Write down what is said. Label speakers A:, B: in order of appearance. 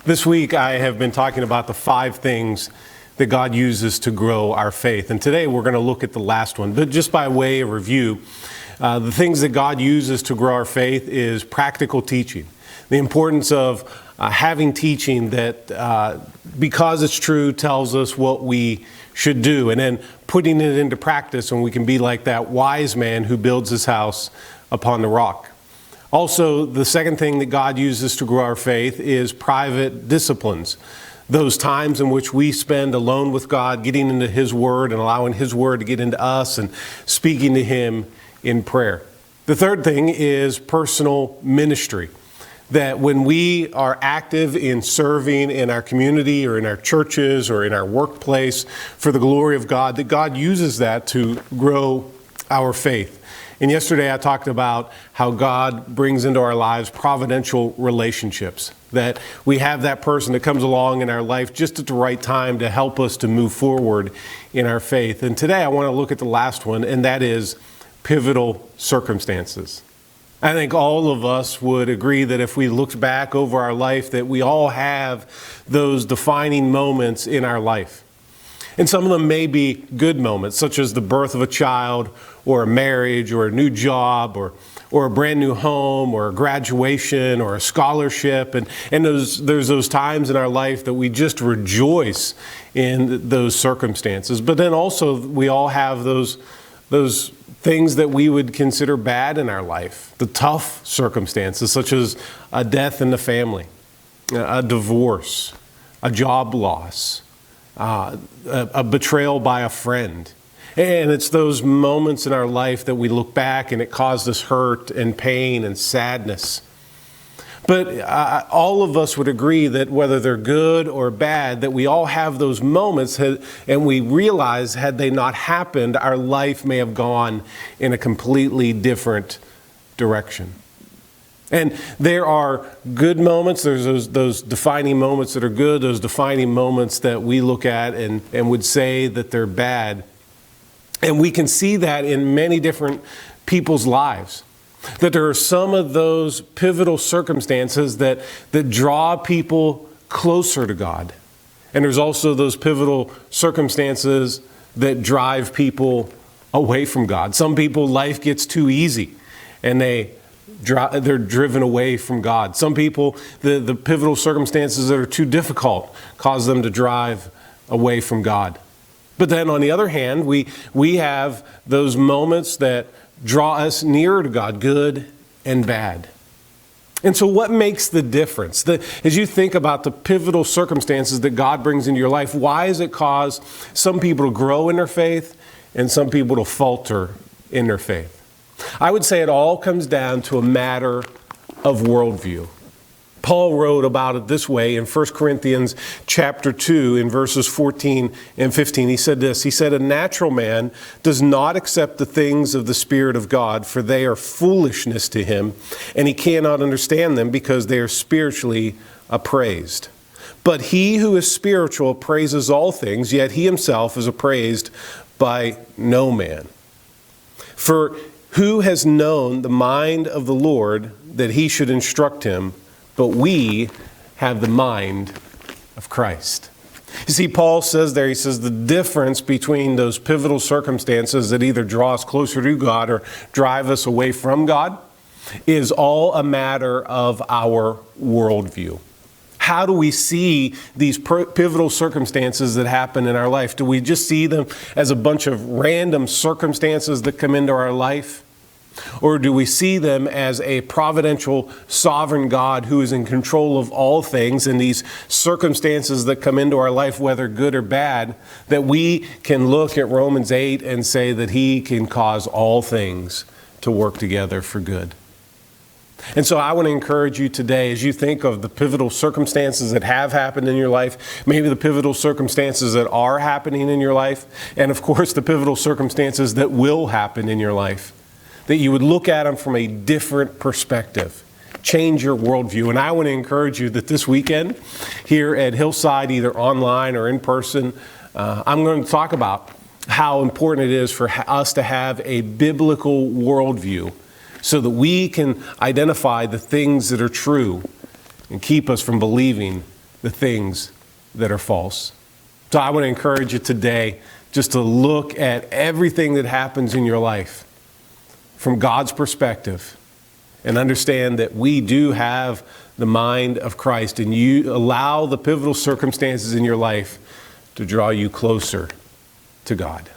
A: This week I have been talking about the 5 things that God uses to grow our faith. And today we're going to look at the last one. But just by way of review, the things that God uses to grow our faith is practical teaching. The importance of having teaching that, because it's true, tells us what we should do. And then putting it into practice, and we can be like that wise man who builds his house upon the rock. Also, the second thing that God uses to grow our faith is private disciplines. Those times in which we spend alone with God, getting into His Word and allowing His Word to get into us and speaking to Him in prayer. The third thing is personal ministry. That when we are active in serving in our community or in our churches or in our workplace for the glory of God, that God uses that to grow our faith. And yesterday I talked about how God brings into our lives providential relationships, that we have that person that comes along in our life just at the right time to help us to move forward in our faith. And today I want to look at the last one, and that is pivotal circumstances. I think all of us would agree that if we looked back over our life, that we all have those defining moments in our life. And some of them may be good moments, such as the birth of a child, or a marriage, or a new job, or a brand new home, or a graduation, or a scholarship. And there's those times in our life that we just rejoice in those circumstances. But then also we all have those things that we would consider bad in our life, the tough circumstances, such as a death in the family, a divorce, a job loss, a betrayal by a friend. And it's those moments in our life that we look back and it caused us hurt and pain and sadness. But all of us would agree that whether they're good or bad, that we all have those moments, and we realize had they not happened, our life may have gone in a completely different direction. And there are good moments, there's those defining moments that are good, those defining moments that we look at and would say that they're bad. And we can see that in many different people's lives. That there are some of those pivotal circumstances that draw people closer to God. And there's also those pivotal circumstances that drive people away from God. Some people, life gets too easy and they're driven away from God. Some people, the pivotal circumstances that are too difficult cause them to drive away from God. But then on the other hand, we have those moments that draw us nearer to God, good and bad. And so what makes the difference? As you think about the pivotal circumstances that God brings into your life, why does it cause some people to grow in their faith and some people to falter in their faith? I would say it all comes down to a matter of worldview. Paul wrote about it this way in 1 Corinthians chapter 2 in verses 14 and 15. He said this, he said, "A natural man does not accept the things of the Spirit of God, for they are foolishness to him, and he cannot understand them because they are spiritually appraised. But he who is spiritual appraises all things, yet he himself is appraised by no man. For who has known the mind of the Lord that he should instruct him? But we have the mind of Christ." You see, Paul says there, he says the difference between those pivotal circumstances that either draw us closer to God or drive us away from God is all a matter of our worldview. How do we see these pivotal circumstances that happen in our life? Do we just see them as a bunch of random circumstances that come into our life? Or do we see them as a providential, sovereign God who is in control of all things, and these circumstances that come into our life, whether good or bad, that we can look at Romans 8 and say that He can cause all things to work together for good? And so I want to encourage you today, as you think of the pivotal circumstances that have happened in your life, maybe the pivotal circumstances that are happening in your life, and of course the pivotal circumstances that will happen in your life, that you would look at them from a different perspective. Change your worldview. And I want to encourage you that this weekend here at Hillside, either online or in person, I'm going to talk about how important it is for us to have a biblical worldview so that we can identify the things that are true and keep us from believing the things that are false. So I want to encourage you today just to look at everything that happens in your life from God's perspective and understand that we do have the mind of Christ, and you allow the pivotal circumstances in your life to draw you closer to God.